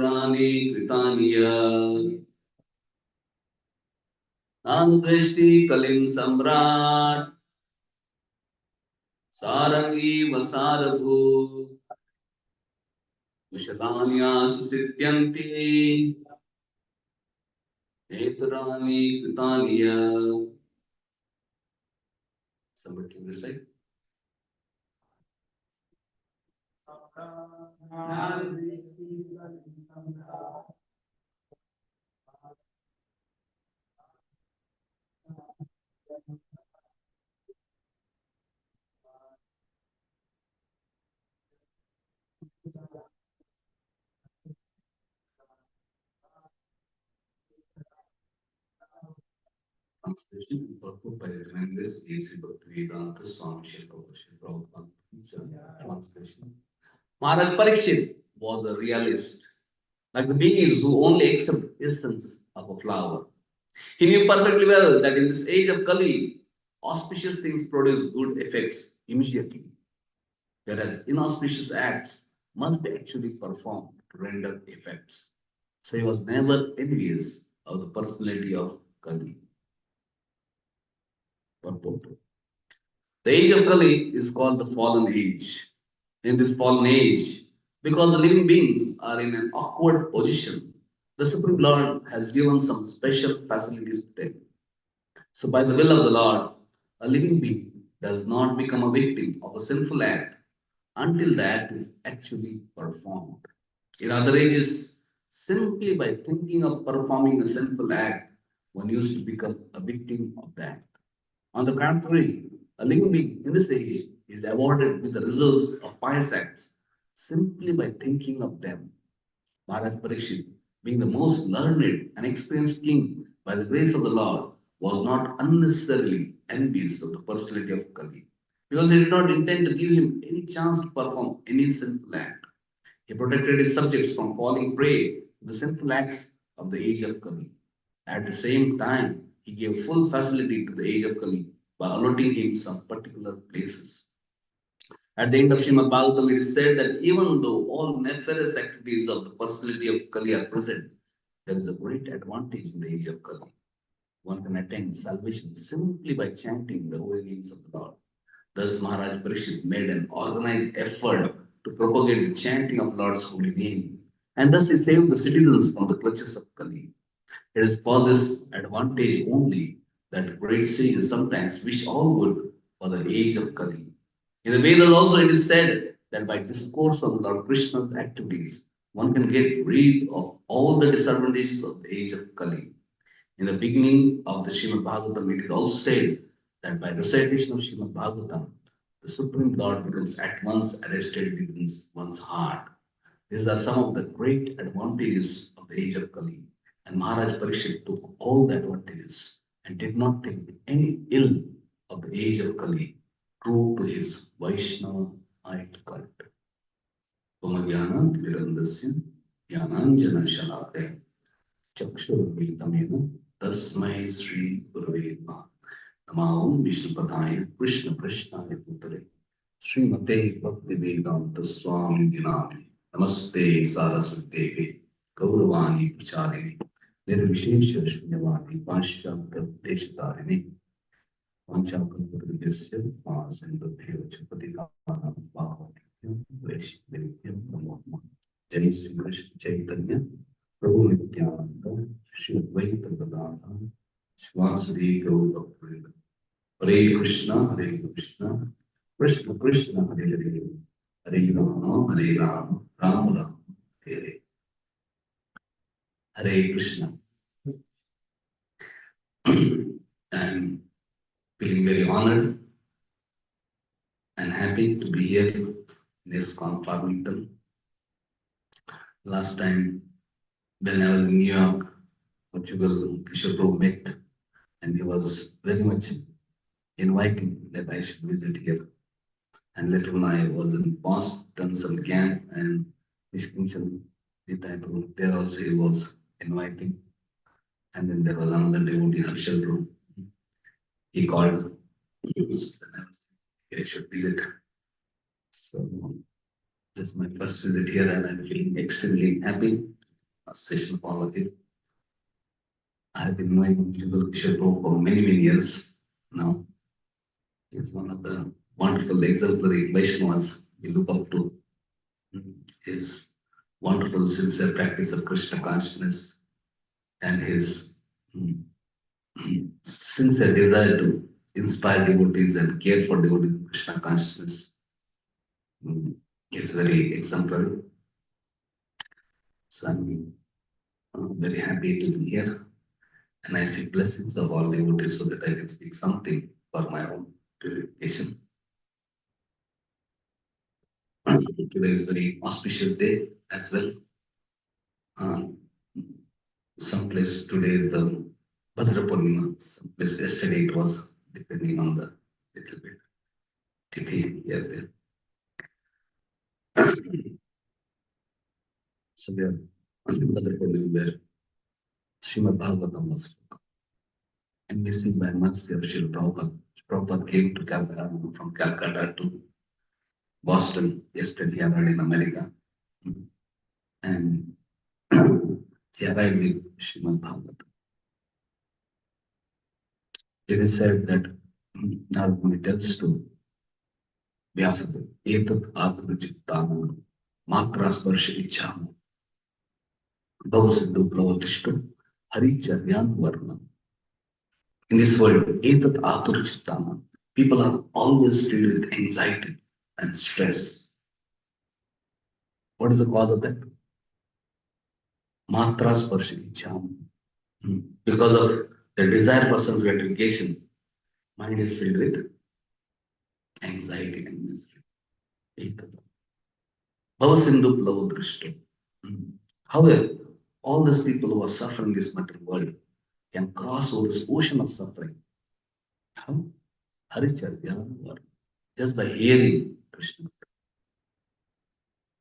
Netrani Kritaniya Andrishti Kalim Samrat Sarangi Vasarabhu Vishalanya Susityanti Netrani Kritaniya. Somebody can recite. Translation purport by Evangelist A.C. Bhaktivedanta Swami Prabhupada. Translation. Maharaj Parikshit was a realist, like the beings who only accept essence of a flower. He knew perfectly well that in this age of Kali, auspicious things produce good effects immediately, whereas inauspicious acts must be actually performed to render effects. So he was never envious of the personality of Kali. Purport. The age of Kali is called the fallen age. In this fallen age, because the living beings are in an awkward position, the Supreme Lord has given some special facilities to them. So, by the will of the Lord, a living being does not become a victim of a sinful act until the act is actually performed. In other ages, simply by thinking of performing a sinful act, one used to become a victim of that. On the contrary, a living being in this age is awarded with the results of pious acts simply by thinking of them. Maharaj Parikshit, being the most learned and experienced king by the grace of the Lord, was not unnecessarily envious of the personality of Kali, because he did not intend to give him any chance to perform any sinful act. He protected his subjects from falling prey to the sinful acts of the age of Kali. At the same time, he gave full facility to the age of Kali by allotting him some particular places. At the end of Srimad Bhagavatam, it is said that even though all nefarious activities of the personality of Kali are present, there is a great advantage in the age of Kali. One can attain salvation simply by chanting the holy names of the Lord. Thus, Maharaj Parikshit made an organized effort to propagate the chanting of Lord's holy name, and thus he saved the citizens from the clutches of Kali. It is for this advantage only that great sages sometimes wish all good for the age of Kali. In the Vedas also it is said that by discourse on Lord Krishna's activities, one can get rid of all the disadvantages of the age of Kali. In the beginning of the Srimad Bhagavatam, it is also said that by recitation of Srimad Bhagavatam, the Supreme Lord becomes at once arrested within one's heart. These are some of the great advantages of the age of Kali. And Maharaj Parikshit took all the advantages and did not think any ill of the age of Kali, true to his Vaishnavite cult. Pumajnana Tirandasya Jnananjana Shalakaya Chakshurvilitamena Tasmai Sri Gurave Namaha. Namo Vishnupadaya Krishna Krishnaya Putare Srimate Bhaktivedanta Swami Dinami Namaste Saraswate Gauravani Pracharini Nirvishesha Shunyavani Paschalkar Deshatarini Panchakalpatriyasya Pasendabhyo Chapatitanam Bhavakyam Vaishnavyam Namo Jai Sri Krishna Chaitanya Prabhu Nityananda Shri Advaita Gadadhar Shivasadi Gaurabhakta Hare Krishna Krishna Krishna Hare Hare Hare Rama Rama Rama Hare Hare Krishna. I'm feeling very honored and happy to be here in this Farmington. Last time when I was in New York, Portugal, Kishore Prabhu met and he was very much inviting that I should visit here. And later on I was in Boston, some camp and Nishkinchan, there also he was inviting. And then there was another devotee, Harshal Prabhu. He called, and I was thinking I should visit. So this is my first visit here and I'm feeling extremely happy session of all of you. I have been knowing Jugal Kishore Prabhu for many, many years now. He is one of the wonderful exemplary Vaishnavas we look up to. His wonderful, sincere practice of Krishna consciousness and his sincere desire to inspire devotees and care for devotees in Krishna consciousness is very exemplary. So I'm very happy to be here, and I seek blessings of all devotees so that I can speak something for my own purification. Today is a very auspicious day as well. Um, Someplace today is the Bhadra Purnima, someplace yesterday it was, depending on the little bit tithi here there. So we are on Bhadra Purnima where Srimad Bhagavatam was spoken. And we see by mercy of Srila Prabhupada. Prabhupada came to Calcutta, from Calcutta to Boston. Yesterday he arrived in America. And he arrived with Srimad Bhagavatam. It is said that Narada tells to Vyasadeva, Etat Atmachittana Matrasparsha Ichham Bhavasiddhu Pravadishtu Haricharyan Varnam. In this world, Etat Aturichittana, people are always filled with anxiety and stress. What is the cause of that? Matrasparsha Ichham. Because of the desire for sense gratification, mind is filled with anxiety and misery. Bhavasindhu Plavadrishtu. However, all these people who are suffering in this material world can cross over this ocean of suffering. How? Haricharya, just by hearing Krishna.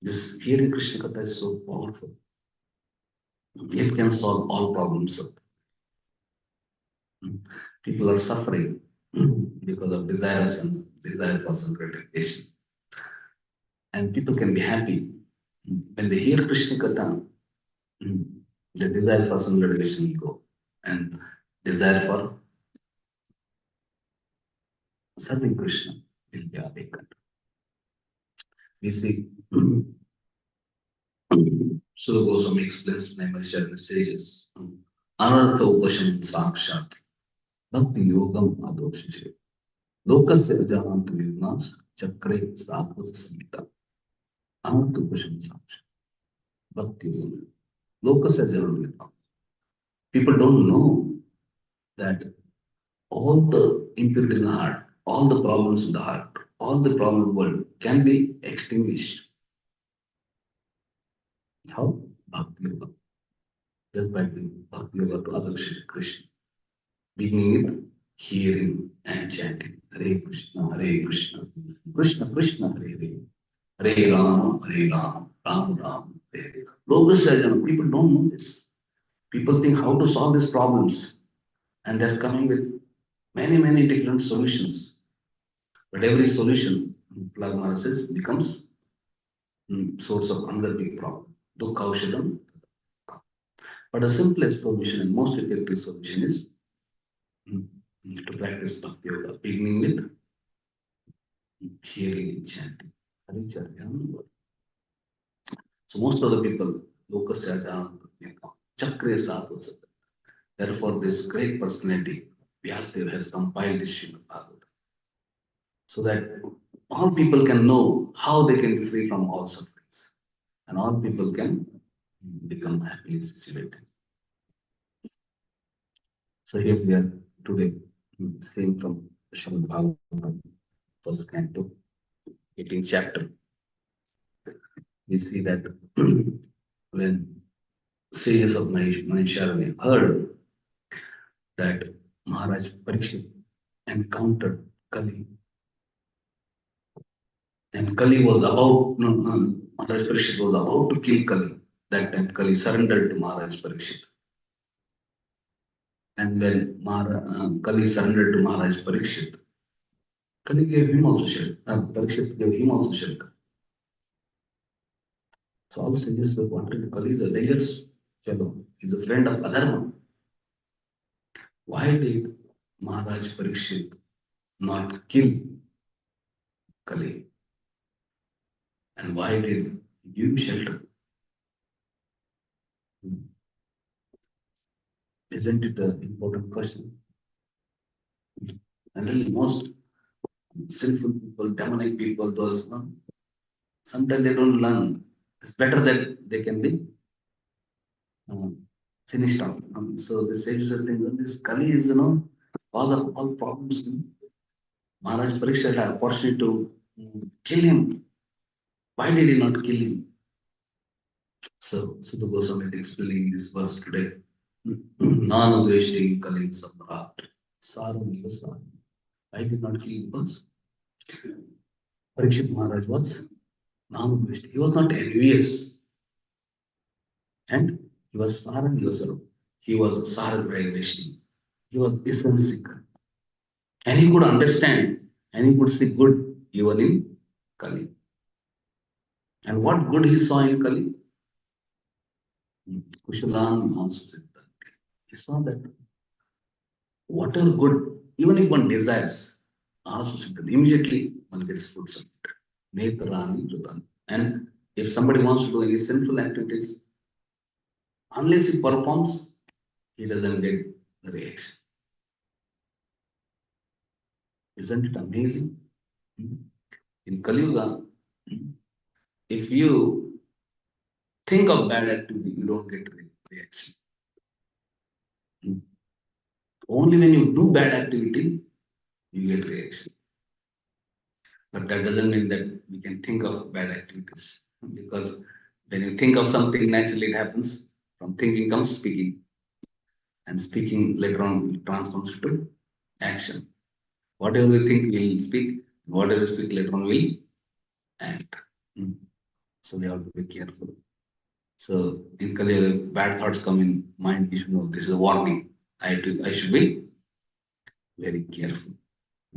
This hearing Krishna Katha is so powerful. It can solve all problems. People are suffering because of desire for some gratification. And people can be happy when they hear Krishna Katha. The desire for some gratification will go, and desire for serving Krishna will be awakened. We see Sula Goswami explains many sages. Anartha Upasham Sakshat Bhakti Yogam Adoshiche Lokasya Ajanant Vignas Chakre Satvata Samhita Anartha Upasham Sakshat Bhakti Yogam Lokasya Ajanant Vignas. People don't know that all the impurities in the heart, all the problems in the heart, all the problems in the world can be extinguished. How? Bhakti Yoga. Just by doing Bhakti Yoga to other Krishna. Beginning with hearing and chanting. Hare Krishna, Hare Krishna, Krishna Krishna, Hare Hare, Hare Ram, Hare Ram, Ram Ram, Hare Hare. Loka people don't know this. People think how to solve these problems, and they're coming with many, many different solutions. But every solution, Prabhupada says, becomes source of another big problem. Dukkha Aushadam. But the simplest solution and most effective solution is to practice Bhakti Yoga, beginning with hearing and chanting. So most of the people, Lokasya Jananta, Chakre Satvata. Therefore, this great personality, Vyasadeva, has compiled this Srimad Bhagavatam, so that all people can know how they can be free from all sufferings, and all people can become happily situated. So here we are today, seeing from Srimad Bhagavatam, first canto, 18th chapter. We see that when sages of Mahisharanya heard that Maharaj Parikshit encountered Kali, and Kali was about, Maharaj Parikshit was about to kill Kali. That time Kali surrendered to Maharaj Parikshit. And when Kali surrendered to Maharaj Parikshit, Kali gave him also shelter. Parikshit gave him also shelter. So all the sages were wondering, Kali is a dangerous fellow. He's a friend of Adharma. Why did Maharaj Parikshit not kill Kali? And why did he give him shelter? Isn't it an important question? And really, most sinful people, demonic people, those sometimes they don't learn. It's better that they can be um, finished off. So the sages are thinking this Kali is cause of all problems. Maharaj Parikshit had opportunity to kill him. Why did he not kill him? So Sudha Goswami is explaining this verse today. Nanu Dveshti Kalim Samrat. Saram Yasa. Why did not kill him? Because Parikshit Maharaj was Nanu Dveshti. He was not envious. And he was Saram Yasa. He was Sarabhai Veshti. He was essence and he could understand and he could see good even in Kali. And what good he saw in Kali? Kushalan also said that. He saw that whatever good, even if one desires, also said immediately one gets fruits of it. Netrani Rutan. And if somebody wants to do any sinful activities, unless he performs, he doesn't get the reaction. Isn't it amazing? In Kali Yuga, if you think of bad activity, you don't get reaction. Only when you do bad activity, you get reaction. But that doesn't mean that we can think of bad activities. Because when you think of something, naturally it happens. From thinking comes speaking. And speaking later on transforms to action. Whatever we think, we'll speak. Whatever we speak later on, we'll act. So we have to be careful. So in Kali, bad thoughts come in mind, we should know this is a warning. I should be very careful.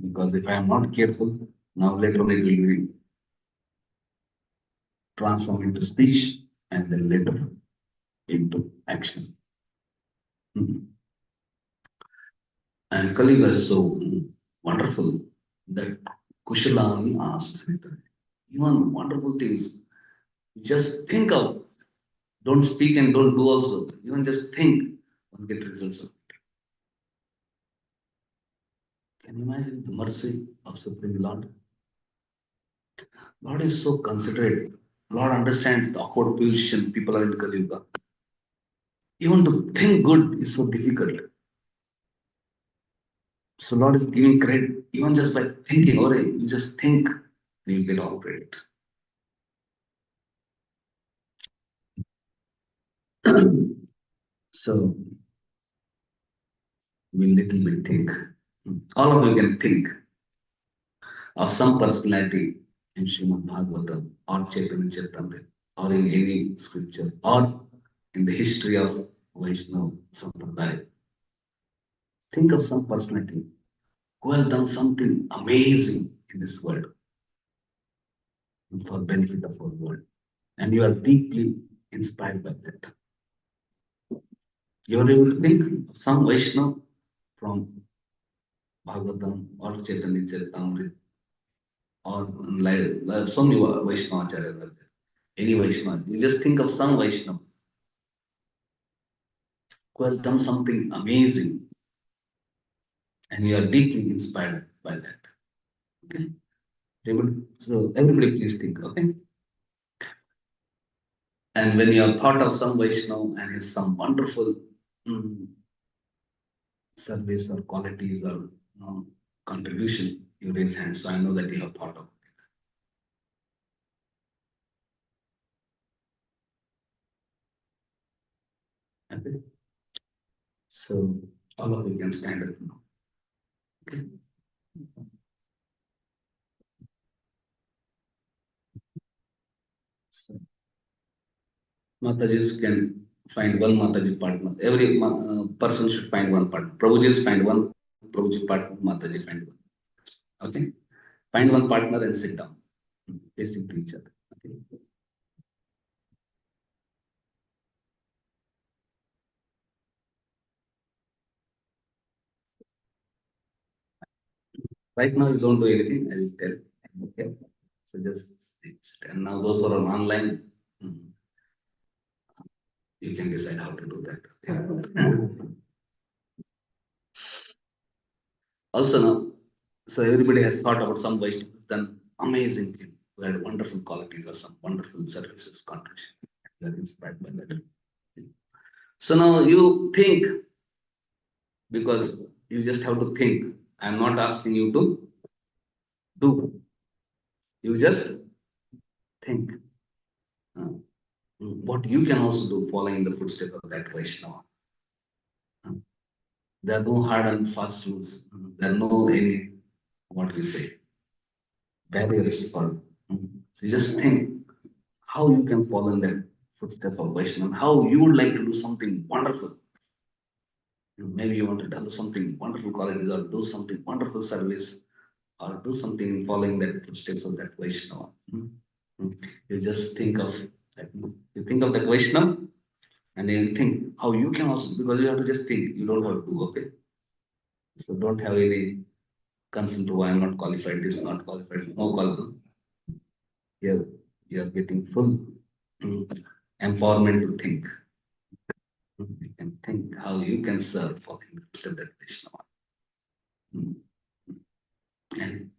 Because if I am not careful, now later on it will be transformed into speech and then later into action. And Kaliga is so wonderful that Kushalani asks even wonderful things. Just think of, don't speak and don't do also. Even just think and get results of it. Can you imagine the mercy of Supreme Lord? Lord is so considerate. Lord understands the awkward position people are in Kali Yuga. Even to think good is so difficult. So Lord is giving credit even just by thinking, or you just think and you get all credit. So we little bit think. All of you can think of some personality in Srimad Bhagavatam or Chaitanya Charitamrita or in any scripture or in the history of Vaishnava Sampradaya. Think of some personality who has done something amazing in this world for benefit of our world. And you are deeply inspired by that. You are able to think of some Vaishnava from Bhagavatam or Chaitanya Charitamrita or like so many Vaishnava Acharyas are there. Any Vaishnava. You just think of some Vaishnava who has done something amazing and you are deeply inspired by that. Okay? So everybody please think, okay? And when you have thought of some Vaishnava and his some wonderful mm, service or qualities or contribution, you raise hands. So I know that you have thought of it. Okay? So all of you can stand up now. Okay? So Matajis can find one Mataji partner. Every person should find one partner. Prabhujis find one Prabhuji partner, Mataji find one. Okay? Find one partner and sit down, facing to each other. Okay? Right now, you don't do anything. I will tell. Okay. So just sit. And now those who are online, mm, you can decide how to do that. Okay. Also now, so everybody has thought about some Vaishnavas done amazing thing, who had wonderful qualities or some wonderful services contribution. You are inspired by that. So now you think, because you just have to think. I'm not asking you to do. You just think what you can also do following in the footsteps of that Vaishnava. Uh, There are no hard and fast rules. There are no any, what we say, barriers for. So you just think how you can follow in that footstep of Vaishnava, how you would like to do something wonderful. Maybe you want to do something wonderful qualities or do something wonderful service or do something following that footsteps of that Vaishnava. You just think of that. You think of that Vaishnava and then you think how you can also, because you have to just think, you don't have to do, okay? So don't have any concern to why I'm not qualified, this not qualified, no call. You're getting full mm, empowerment to think. You can think how you can serve following the footsteps of that Vaishnava. Mm. And,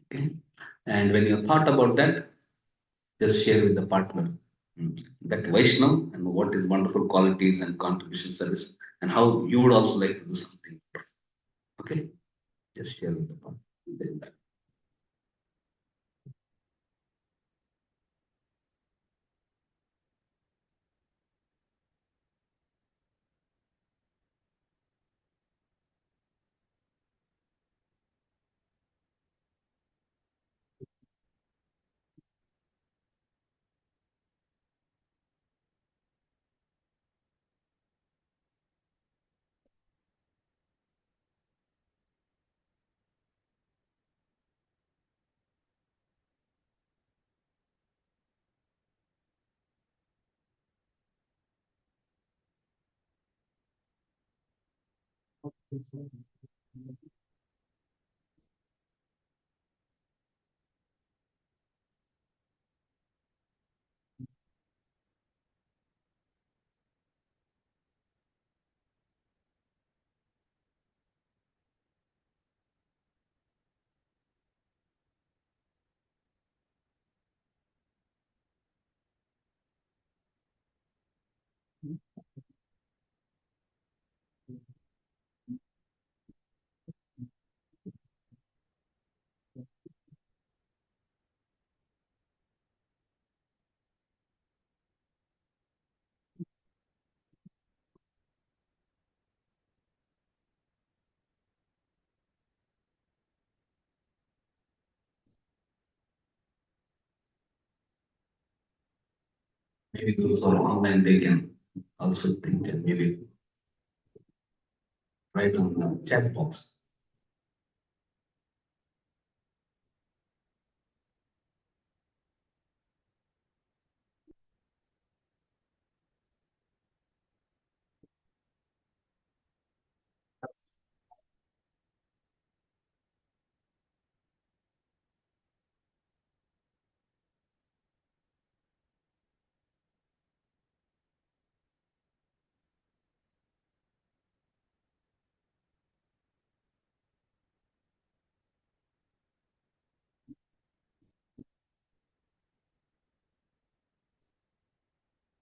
okay. And when you thought about that, just share with the partner that Vaishnav and what is wonderful qualities and contribution service and how you would also like to do something wonderful. Okay, just share with the partner. Maybe those who are online, they can also think and maybe write on the chat box.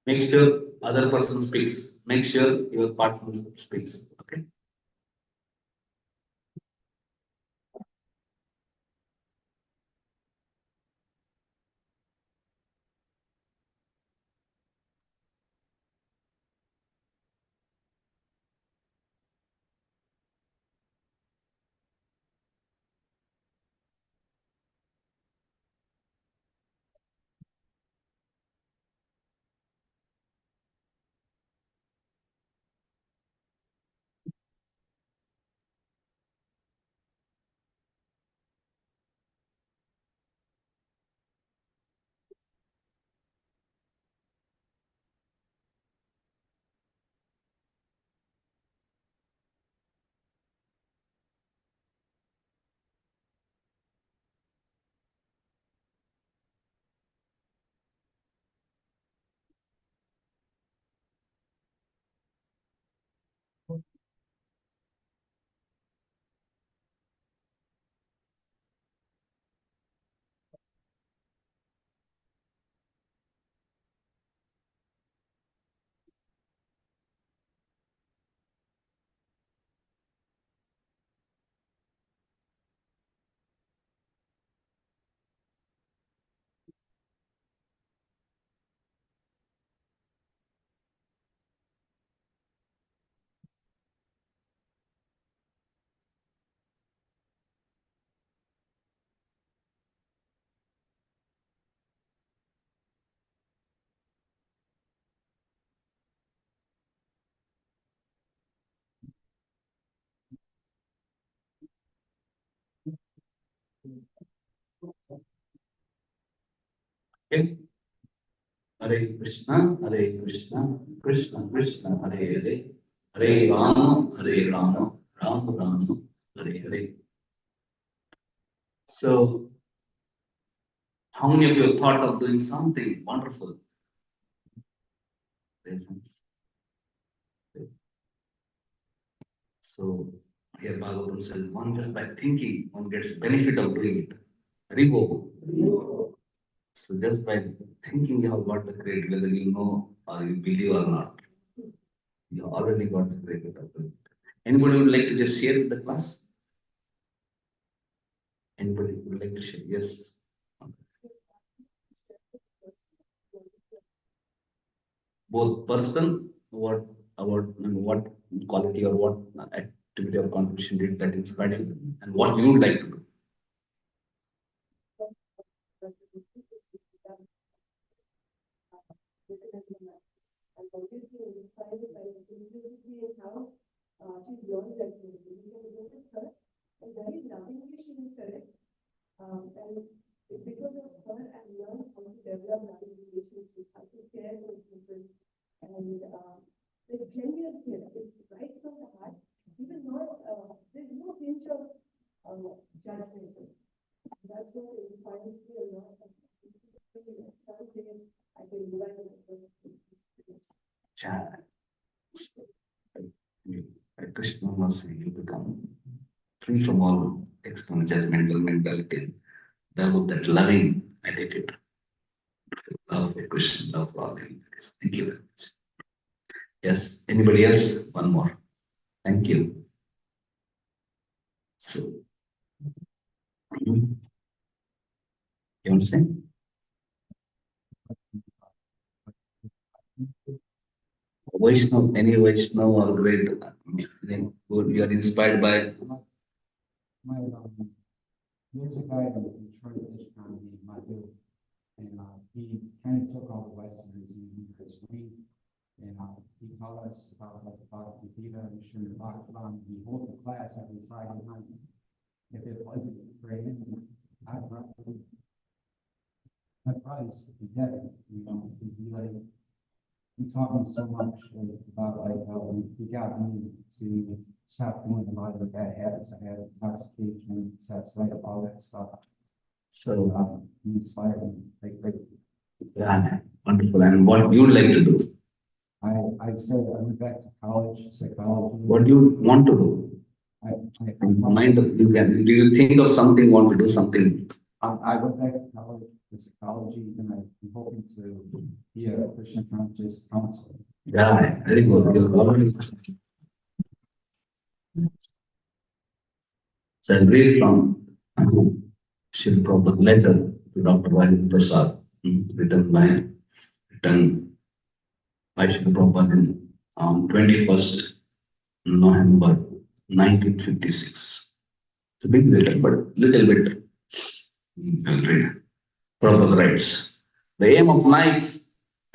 Make sure other person speaks. Make sure your partner speaks. Okay. Okay. Hare Krishna, Hare Krishna, Krishna Krishna, Hare Hare, Hare Rama, Hare Rama, Rama Rama, Hare Hare. So, how many of you have thought of doing something wonderful? So, here Bhagavatam says, one just by thinking, one gets benefit of doing it. Haribo. So, just by thinking, you have got the credit, whether you know or you believe or not. You already got the credit of it. Anybody would like to just share with the class? Anybody would like to share? Yes. Both person, what about what quality or what activity or contribution did that inspired him, and what you would like to do. Chant. Krishna mercy, you become free from all external judgmental mentality. Develop that loving attitude, love for Krishna, love for all humanities. Thank you very much. Yes, anybody else? One more. Thank you. So, you want to say? Vaishnav, any Vaishnav or great, who you are inspired by? So, yeah, wonderful. And what you would like to do? What do you want to do? Mind, you can. Do you think of something? Want to do something? Yeah, very good. You're already. So I read from Srila Prabhupada letter to Dr. Rajendra Prasad, written by Srila Prabhupada on 21st November 1956. It's a big letter, but little bit. I'll read. Prabhupada writes, the aim of life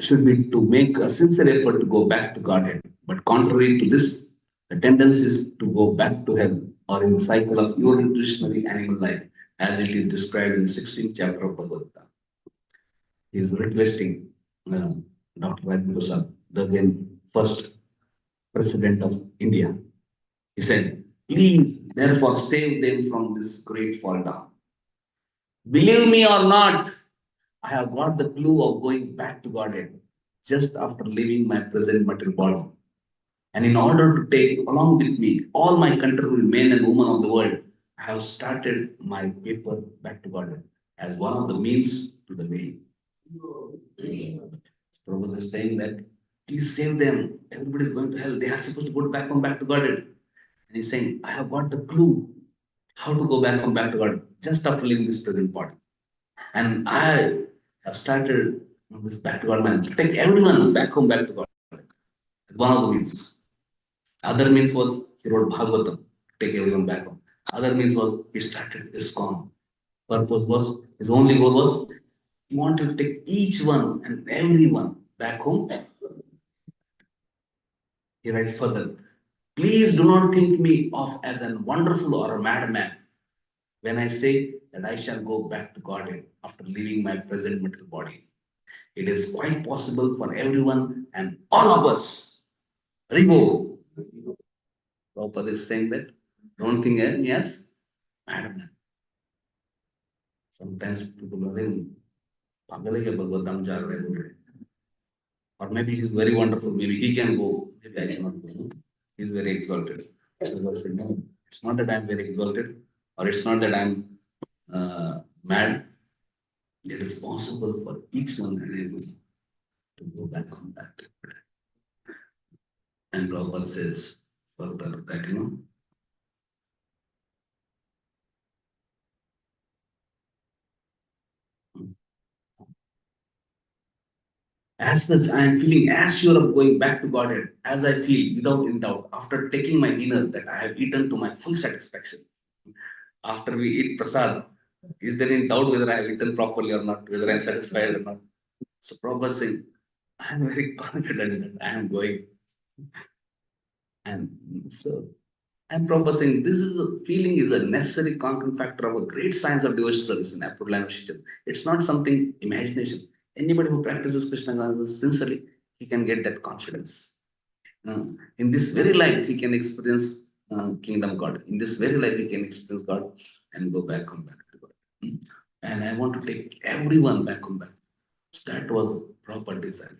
should be to make a sincere effort to go back to Godhead. But contrary to this, the tendency is to go back to hell or in the cycle of evolutionary animal life, as it is described in the 16th chapter of Bhagavad Gita. He is requesting Dr. Rajendra Prasad, the then first president of India. He said, please, therefore, save them from this great fall down. Believe me or not, I have got the clue of going back to Godhead just after leaving my present material body. And in order to take along with me all my countrymen, men and women of the world, I have started my paper back to God as one of the means to the way. Prabhu is saying that please save them. Everybody is going to hell. They are supposed to go back home, back to God. And he's saying, I have got the clue how to go back home, back to God just after leaving this present body. And I have started this back to God man. Take everyone back home, back to God. One of the means. Other means was he wrote Bhagavatam, take everyone back home. Other means was he started ISKCON. Purpose was, his only goal was he wanted to take each one and everyone back home. He writes further, please do not think me of as a wonderful or a madman when I say that I shall go back to God after leaving my present material body. It is quite possible for everyone and all of us. Ribo. Prabhupada is saying that. Don't think me as madman. Sometimes people are in Pagal ke Bhagavad Dham ja rahe bol rahe. Or maybe he's very wonderful. Maybe he can go. Maybe I cannot go. He's very exalted. So I say, no, it's not that I'm very exalted, or it's not that I'm mad. It is possible for each one and every to go back on that. And Prabhupada says further that, as such, I am feeling as sure of going back to Godhead as I feel without any doubt after taking my dinner that I have eaten to my full satisfaction. After we eat prasad, is there any doubt whether I have eaten properly or not, whether I am satisfied or not? So Prabhupada saying, I am very confident that I am going. And so, and Prabhupada saying, this is a feeling is a necessary concrete factor of a great science of devotional service in approved line of Shiksha. It's not something imagination. Anybody who practices Krishna consciousness sincerely, he can get that confidence. In this very life, he can experience kingdom God. In this very life, he can experience God and go back home back to God. And I want to take everyone back home back. So that was proper desire.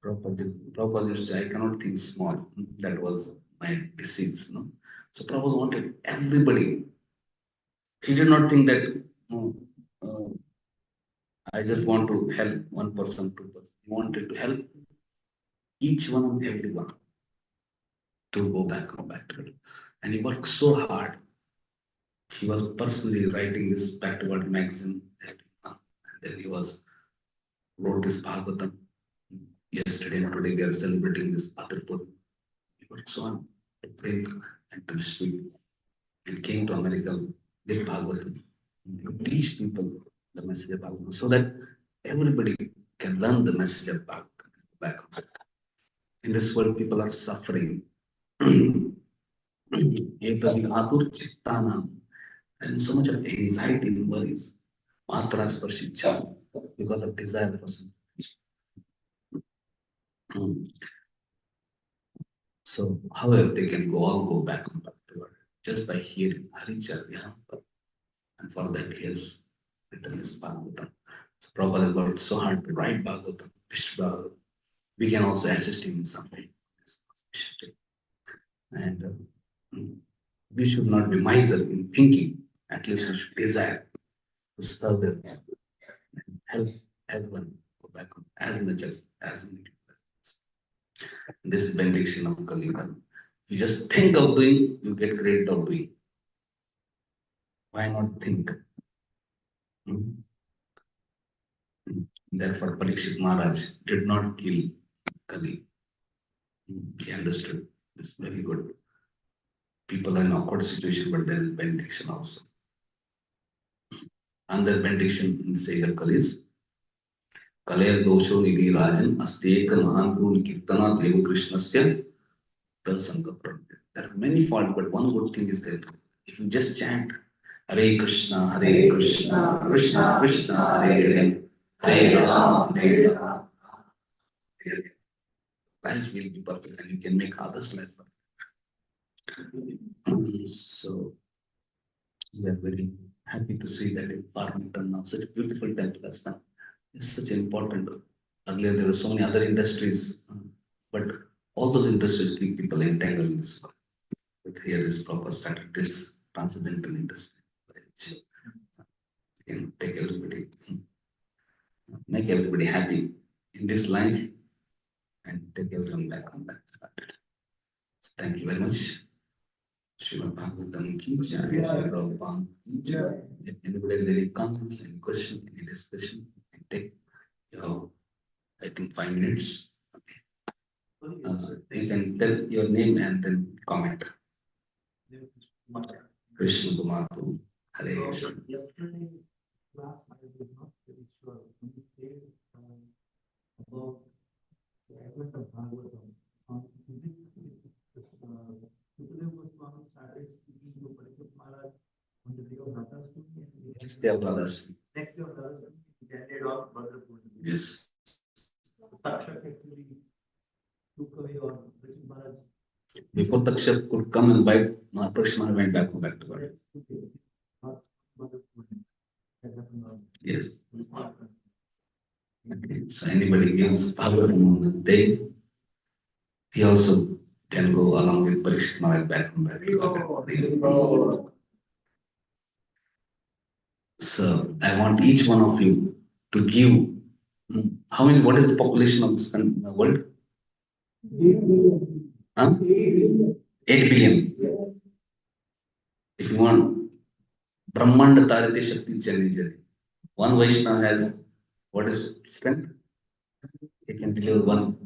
Proper desire. I cannot think small. That was my disease. No? So Prabhupada wanted everybody. He did not think that uh, I just want to help one person, two person. He wanted to help each one and everyone to go back home back to God. And he worked so hard. He was personally writing this Back to God magazine. And then he was wrote this Bhagavatam. Yesterday and today we are celebrating this Atarpur. He worked so hard to pray and to speak and came to America with Bhagavatam. To teach people the message of Bhagavatam so that everybody can learn the message of Bhagavatam back home. In this world, people are suffering. And so much of anxiety and worries. Matras Parshicha because of desire for something. So, however, they can all go back and back to God just by hearing Haricharya. And for that, he has written this Bhagavatam. So, Prabhupada has worked so hard to write Bhagavatam, Bhagavatam. We can also assist him in some way. And we should not be miser in thinking. At least we should desire to serve them and help everyone go back home as much as many people. This benediction of Kalika. You just think of doing, you get credit of doing. Why not think? Therefore, Parikshit Maharaj did not kill Kali. He understood. It's very good. People are in awkward situation, but there is benediction also. Another benediction in the sage of Kali is Kaler dosho nidhi rajan asteka mahan kun kirtana deva krishnasya tal sankapra. There are many faults, but one good thing is that if you just chant Hare Krishna, Krishna Krishna, Hare Hare, Hare Rama, Hare Rama, life will be perfect and you can make others' life perfect. So we are very happy to see that in Parliament now such a beautiful temple has come. It's such important. Earlier there were so many other industries, but All those industries keep people entangled in this world. But here is proper started this transcendental industry, which can take everybody, make everybody happy in this life and take everyone back on that. So thank you very much. Srimad Bhagavatam ki jai, Sri Prabhupada ki jai. If anybody has any comments, any question, any discussion, you can take your, I think, 5 minutes. You can tell your name and then comment. Krishna Kumar Prabhu, Hare Krishna. Yesterday class, I was not very sure. When you said about the advent of Bhagavatam, is it Sukadeva Goswami started speaking to Parikshit Maharaj on the day of Radhastami? Next day of Radhastami. Next day of Radhastami, he ended off Bhadra Purnima. Yes. Takshak actually took away or Parikshit Maharaj. Before Takshak could come and bite, Parikshit Maharaj went back to God. Yes. Okay. So anybody gives Bhagavatam on the day, he also can go along with Parikshit Maharaj back to God. So I want each one of you to give. How many? What is the population of this world? 8 billion. If you want Brahmanda Tarite Shakti Janijari, one Vaishnava has what is strength? He can deliver one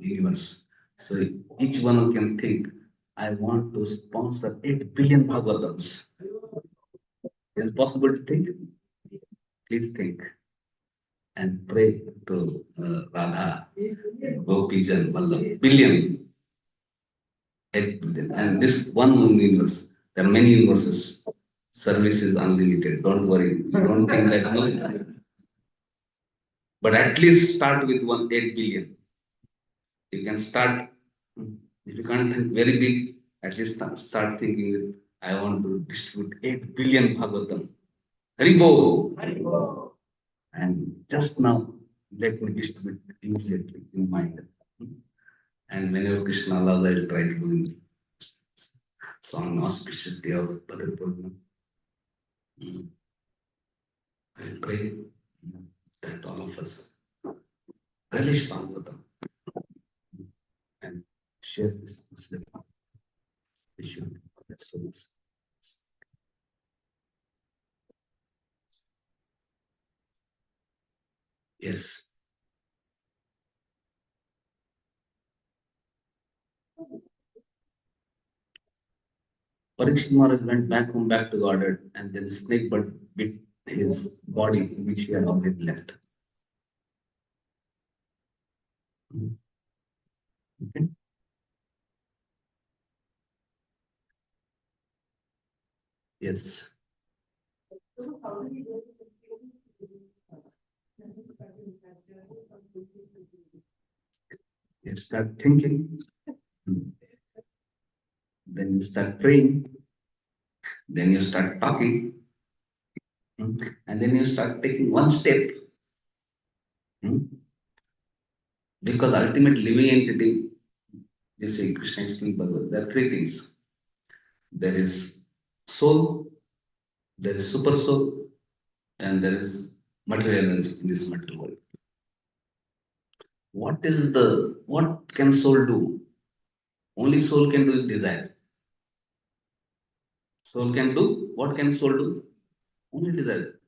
universe. So each one can think, I want to sponsor 8 billion Bhagavatams. Is it possible to think? Please think and pray to Radha, Gopijan, Vallabh, billion, 8 billion. And this one universe, there are many universes. Service is unlimited. Don't worry. You don't think that. No. But at least start with 8 billion. You can start, if you can't think very big, at least start thinking with, I want to distribute 8 billion Bhagavatam. Haribo! And just now, let me distribute immediately in mind. And whenever Krishna allows, I will try to do it. So on the auspicious day of Bhadra Purnima, I pray that all of us relish Bhagavatam and share this Muslim issue with other souls. Yes. Parikshit Maharaj went back to Godhead, and then the snake bit his body, which he had already left. Okay. Yes. You start thinking, then you start praying, then you start talking, and then you start taking one step. Because ultimate living entity, you say Krishna is King Bhagavad. There are three things. There is soul, there is super soul, and there is material energy in this material world. What can soul do? Only soul can do is desire. Soul can do, what can soul do? Only desire.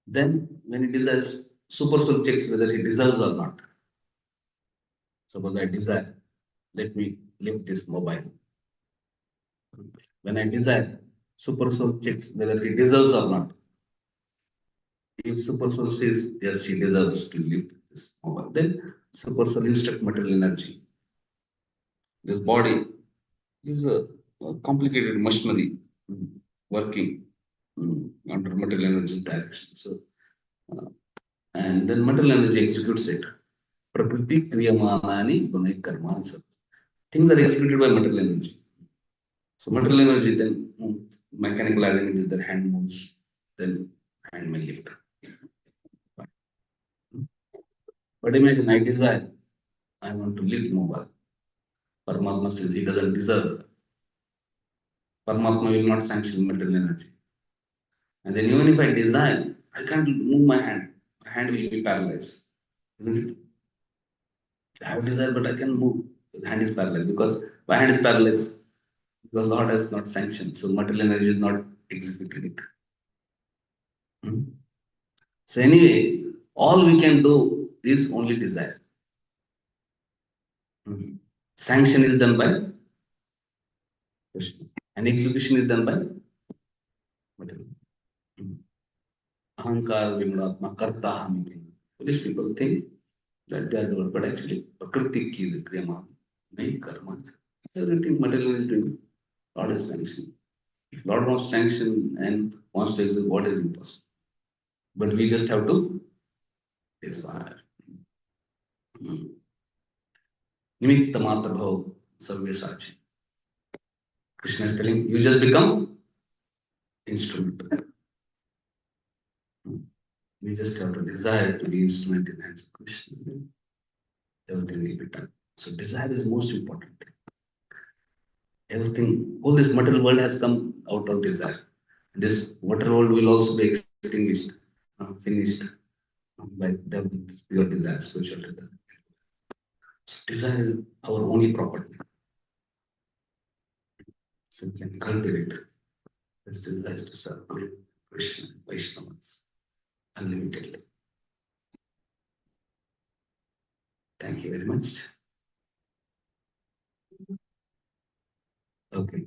Then when it desires, super soul checks whether he deserves or not. Suppose I desire, let me lift this mobile. When I desire, super soul checks whether he deserves or not. If super soul says yes, he deserves to lift this mobile, then super soul instruct material energy. This body is a complicated machinery working under material energy direction. So, and then material energy executes it. Prakriti kriyamanani gunai karmani. Things are executed by material energy. So material energy, then mechanical energy, then hand moves, then hand may lift. But imagine I desire. I want to live mobile. Paramatma says he doesn't deserve. Paramatma will not sanction material energy. And then even if I desire, I can't move my hand. My hand will be paralyzed. Isn't it? I have desire, but I can move. The hand is paralyzed because my hand is paralyzed because Lord has not sanctioned. So material energy is not executing it. Hmm? So anyway, all we can do is only desire. Hmm. Sanction is done by Krishna. And execution is done by material. Hmm. Ahankar Vimudatma Karta Hamiti. Foolish people think that they are doing, but actually Prakriti ki Vikriyama, main karma. Everything material is doing. Lord is sanctioning. If Lord wants sanction and wants to execute, what is impossible? But we just have to desire. Hmm. Nimitta matra bhav sarve sachi. Krishna is telling you just become instrument. Hmm. We just have to desire to be instrument in hands of Krishna. Then everything will be done. So desire is most important thing. Everything, all this material world has come out of desire. This water world will also be extinguished, finished by developing this pure desire, spiritual desire. So desire is our only property. So we can cultivate this desire to serve Guru, Krishna, Vaishnavas, unlimited. Thank you very much. Okay.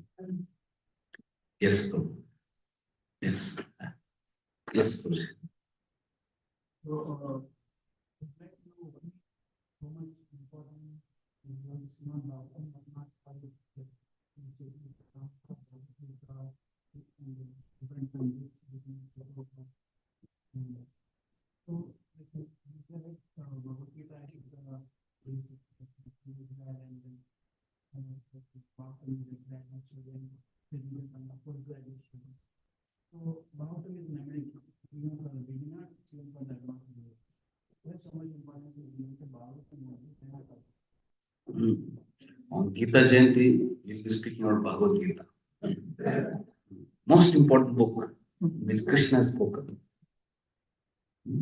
Yes, Prabhu. Yes. Yes, Prabhu. So, it's like so much important in your Simon Bhagavatam, but not all the which is and different countries, different people. And so, like, these are like Bhagavad Gita is the basic that and then Bhagavatam is like that, and so then the post graduation. So, Bhagavatam is memory, even for the beginners, even for the advanced level. There's so much importance is given to Bhagavatam and Hmm. On Gita Jayanti, we'll be speaking about Bhagavad Gita. Most important book which Krishna has spoken. Hmm.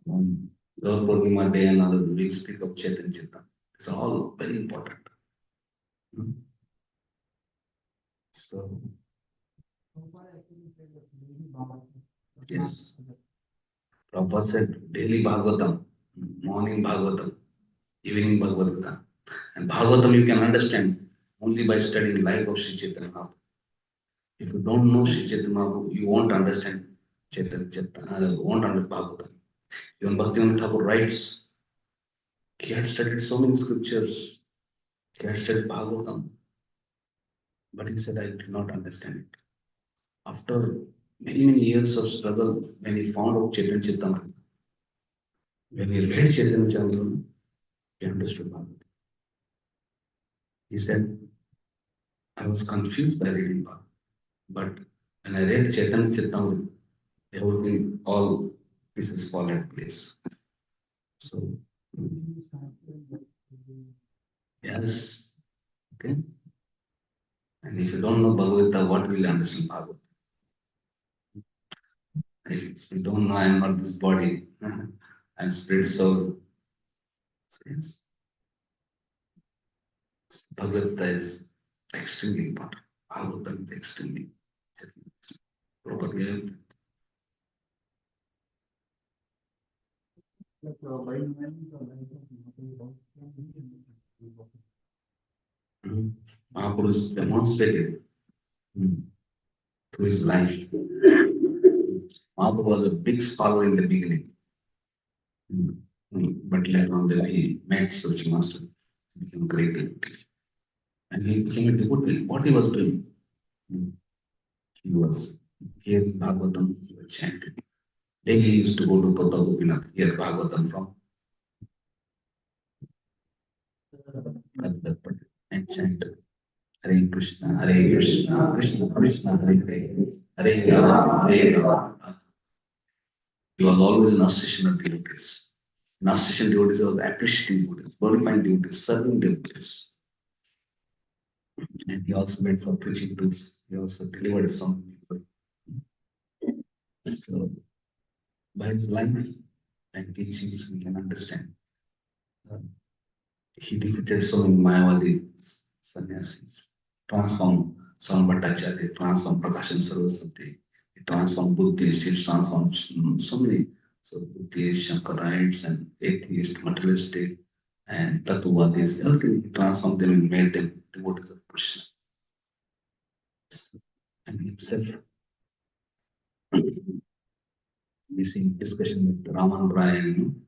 On Gaur Purnima Day and other, we'll speak of Chaitanya Chitta. It's all very important. Hmm. So, so far actually said that daily Bhagavatam. yes, Prabhupada said daily Bhagavatam, morning Bhagavatam, evening Bhagavad Gita. And Bhagavatam you can understand only by studying life of Sri Chaitanya Mahaprabhu. If you don't know Sri Chaitanya Mahaprabhu, you won't understand won't understand Bhagavatam. Even Bhaktivinoda Thakur writes, he had studied so many scriptures, he had studied Bhagavatam, but he said, I did not understand it. After many, many years of struggle, when he found out Chaitanya Chitamrita, when he read Chaitanya Chitamrita, he understood Bhagavatam. He said, I was confused by reading Bhagavatam, but when I read Chaitanya Chitamrita, everything, all pieces fall in place. So, yes, okay. And if you don't know Bhagavad Gita, what will you understand Bhagavad? If you don't know, I am not this body, I am spirit soul. So, yes, Bhagavad Gita is extremely important. Bhagavatam is extremely properly. Like by knowing the life of Mahaprabhu, can we understand? Mahaprabhu demonstrated through his life. Mahaprabhu was a big scholar in the beginning, but later on, then he met spiritual master, became great devotee, and he became a devotee. What he was doing, he was hearing Bhagavatam, he was chanting. Daily he used to go to Tota Gopinath, hear Bhagavatam from Prabhupada and chant Hare Krishna, Hare Krishna, Krishna Krishna, Hare Hare, Hare Rama, Hare Rama. He was always in association of devotees. Narcissistic devotees was appreciating devotees, glorifying devotees, serving devotees. And he also went for preaching tours. He also delivered some people. So by his life and teachings, we can understand. Uh, he defeated so many Mayavadi sannyasis, transformed Swan Bhattacharya, transformed Prakashan Saraswati, he transformed Buddhists, he transformed so many. So Buddhists, Shankarites, and atheists, materialistic, and Tattvadis, everything he transformed them and made them devotees of Krishna. And himself, we see discussion with Raman Rai and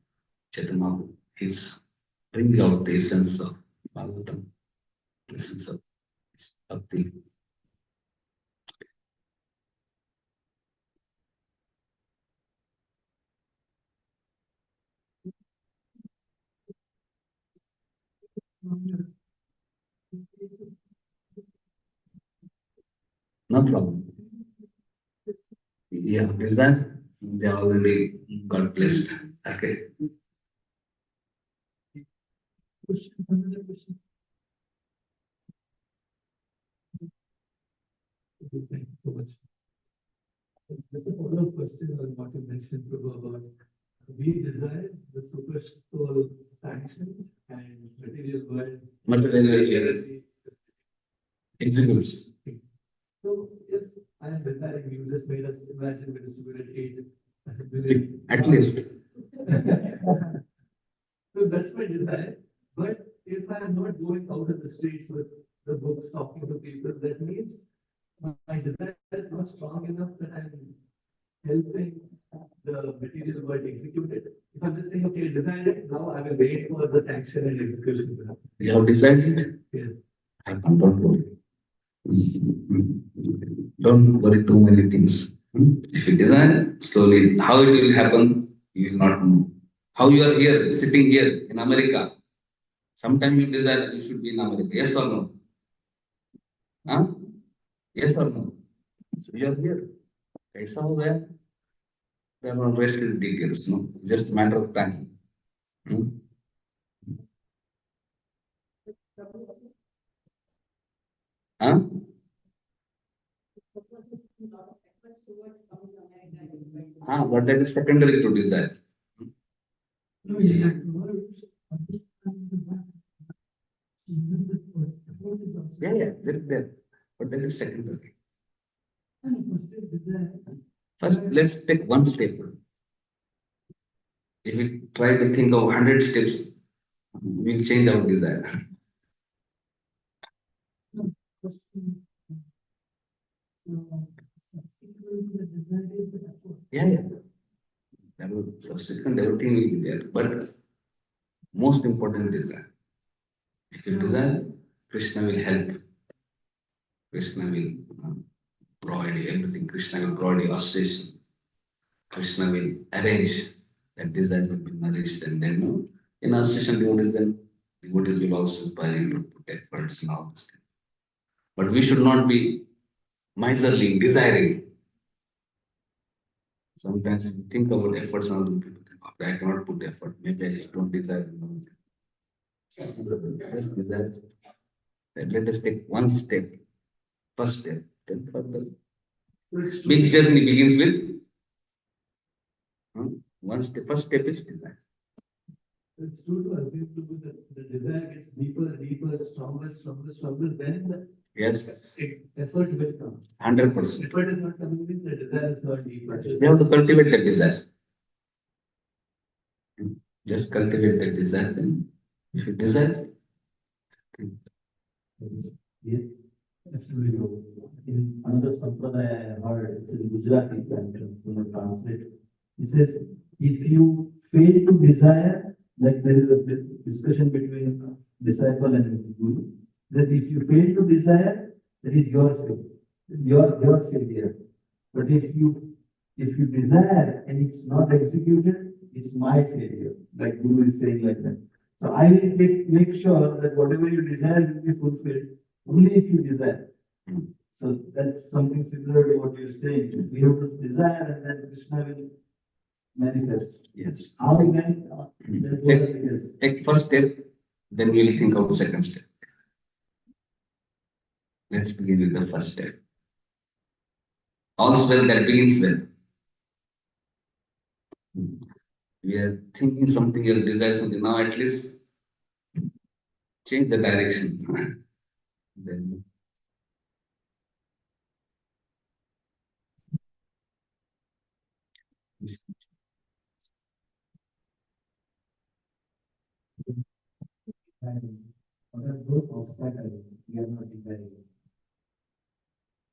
Chaitanya, he's bringing out the essence of Bhagavatam, the essence of bhakti. No problem. Yeah, is that they already got blessed. Okay. Another question. Okay, thank you so much. Just a follow-up question on what you mentioned, Prabhu, about we desire the super soul sanctions and material world. Material exhibits. So if I am desiring, you just made us imagine we distributed 8 billion. At least. So that's my desire. But if I am not going out of the streets with the books talking to people, that means my desire is not strong enough that I'm helping the material world execute it. If I'm just saying, okay, design it, now I will wait for the sanction and execution to happen. You have designed it? Yes. Happen, don't worry. Don't worry too many things. If you design slowly, how it will happen, you will not know. How you are here, sitting here in America. Sometime you desire you should be in America. Yes or no? Huh? Yes or no? So you are here. कैसा हो गया? They are not rest in details, no? Just matter of time. Hmm? Huh? But that is secondary to desire. No, yes. Yeah, that is there. But that is secondary. First, let's take one step. If we try to think of 100 steps, we'll change our desire. Yeah. That will subsequent everything will be there. But most important desire. If you desire, Krishna will help. Krishna will provide you everything. Krishna will provide you association. Krishna will arrange that desire will be nourished, and then in association devotees, then devotees will also inspire you to put efforts and all this thing. But we should not be miserly, desiring. Sometimes we think about efforts and other people think, okay, I cannot put effort. Maybe I don't desire. Just desire. Let us take one step, first step, then further. Big journey begins with one step. First step is desire. It's true to assume that the desire gets deeper, stronger, then the yes, effort will come. 100%. Effort is not coming, means the desire is not deeper. You have to cultivate that desire. Just cultivate that desire. Then, if you desire, yes, absolutely. In another sampradaya I heard, it's in Gujarati, I'm going to translate. It says, if you fail to desire, like there is a discussion between disciple and his guru, that if you fail to desire, that is your failure, your failure. But if you desire and it's not executed, it's my failure. Like Guru is saying like that. So I will make sure that whatever you desire will be fulfilled only if you desire. So that's something similar to what you're saying. We have to desire and then Krishna will manifest. Yes. How we can Take first step, then we'll think of second step. Let's begin with the first step. All's well that begins well. We are thinking something else, desire something. Now at least change the direction. Then and what are those obstacles we are not desiring?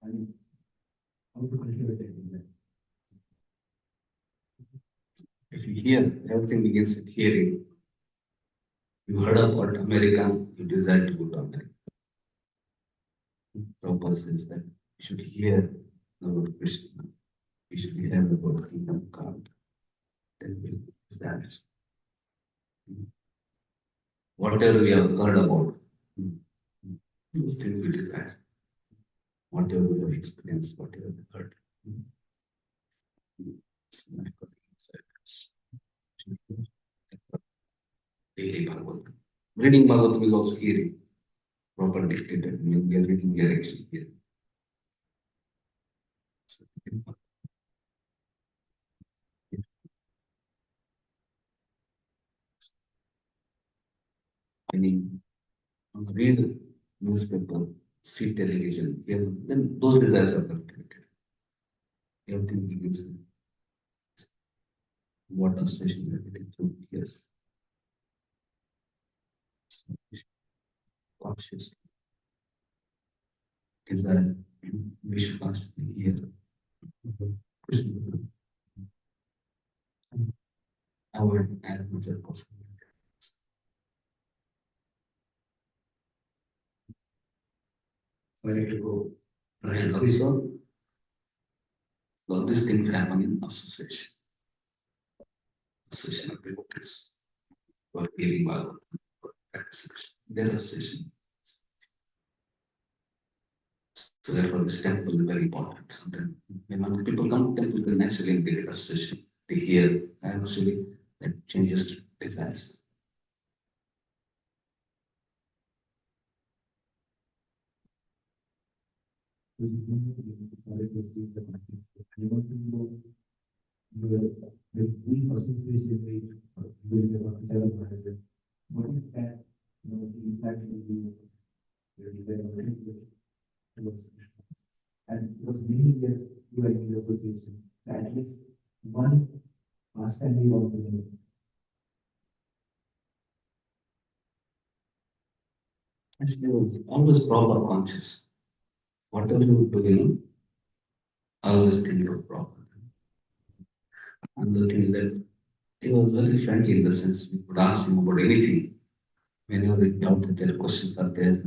I mean, how to cultivate it in that. if you hear, everything begins with hearing. You heard about America, you desire to go to America. Prabhupada says that you should hear about Krishna. You should hear about Kingdom of God. Then we desire. Whatever we have heard about, those things we desire. Whatever we have experienced, whatever we heard. Daily Bhagavatam. Reading Bhagavatam is also hearing. Proper dictated. When we are reading, we are actually hearing. So, any read newspaper, see television, hear, then those desires are cultivated. Everything begins with what association we are getting through ears. So, conscious desire, we should constantly hear Krishna. Avoid as much as possible. Where to go? Right. Also, all these things happen in association. Association of devotees who are hearing Bhagavatam, practicing their association. So therefore, this temple is very important. Sometimes when people come to temple, they naturally they get association. They hear, and actually that changes desires. Sorry to see the context. I want to know the we association with the Acharya manager. What is that? The impact will be and it was many years you are in the association. So at least one pastime we want to know. Actually, I was always proper conscious. Whatever you do, always think of proper. And the thing is that he was very friendly in the sense we could ask him about anything. Whenever we doubted their questions are there,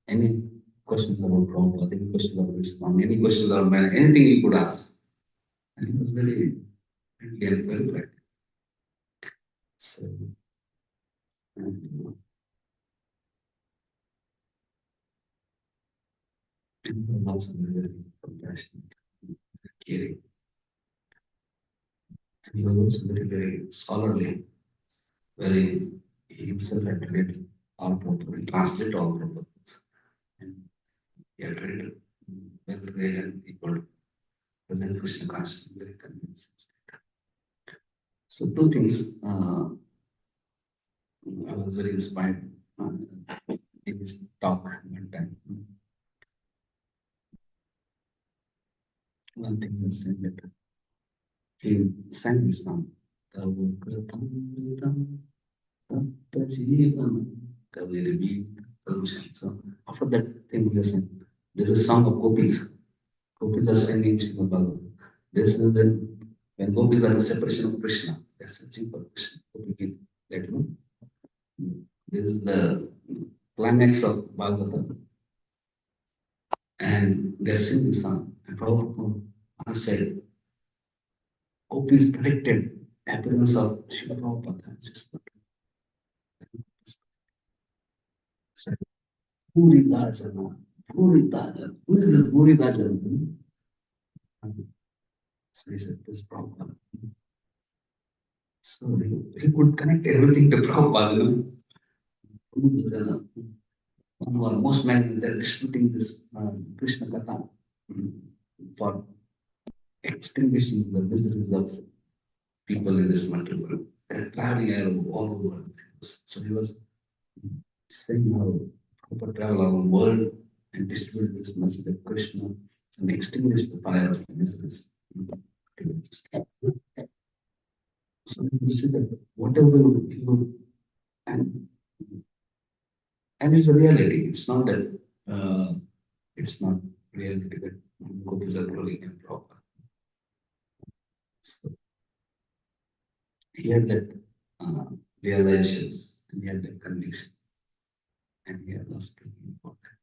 any questions about Prabhupada, any questions about Islam, any questions about man, anything you could ask. And he was very friendly and very practical. So, and, he was also very compassionate, caring. And he was also very scholarly, very he himself had read all Prabhupada, translate all Prabhupada books. And he had read well read and he could present Krishna consciousness very convincing. So two things I was very inspired in his talk one time. One thing he said that he sang this song. Tava Kratamritam Tatta Jeevanam Kavirvi Kalusham. So after that thing he was saying, there's a song of gopis. Gopis are singing Srimad Bhagavatam. This is when gopis are in separation of Krishna, they're searching for Krishna. Gopi that this is the climax of Bhagavatam. And they're singing the song. And Prabhupada said, gopis predicted appearance of Srila Prabhupada. Said, Puri Dajana, Puri Dajana. Who is this Puri Dajana? So he said, this Prabhupada. So he could connect everything to Prabhupada. Uh, most men, they're distributing this Krishna Katha for extinguishing the miseries of people in this material world. They're traveling all over the world. So he was saying how Prabhupada travel around the world and distribute this message of Krishna and extinguish the fire of miseries. So you see that whatever you and and it's a reality. It's not that it's not reality that gopis are rolling and proper. So he had that uh, realizations and he had that conviction and he had was speaking about that.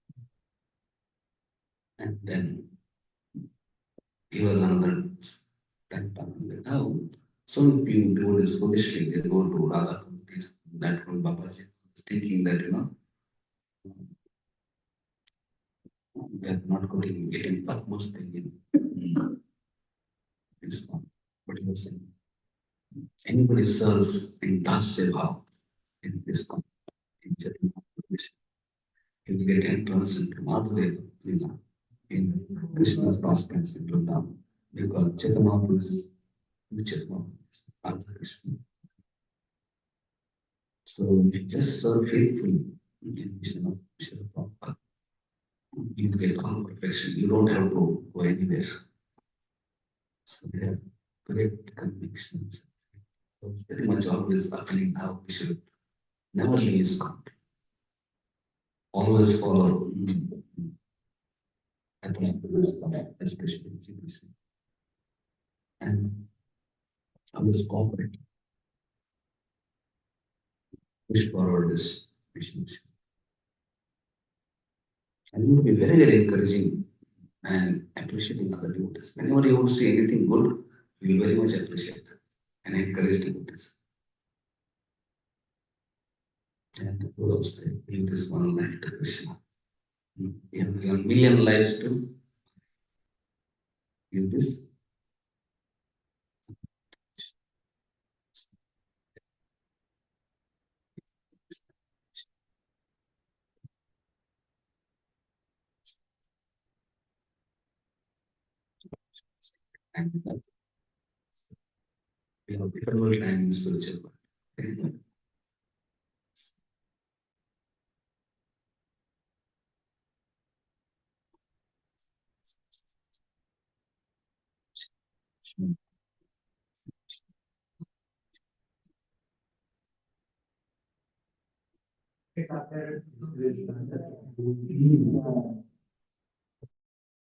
And then he was another that that how so many people do this foolishly. They go to Radha this that one Babaji thinking that they're not going to get in topmost thing in this one. But he was saying anybody serves in Das Seva in this one in Chaitanya he will get entrance into Madhurya in Krishna's pastimes in Vrindavan because Chaitanya is which is not Radha Krishna. So if you just serve faithfully in the mission of Krishna Prabhupada, you get all perfection. You don't have to go anywhere. So they have great convictions. So very much always appealing how we should never leave ISKCON. Always follow ISKCON, especially GBC. And always cooperate, push forward this mission. And you will be very, very encouraging and appreciating other devotees. Whenever you would see anything good, you will very much appreciate and encourage devotees. And the Guru said, give this one life to Krishna. You have given million lives to give this. And we have eternal time in spiritual world.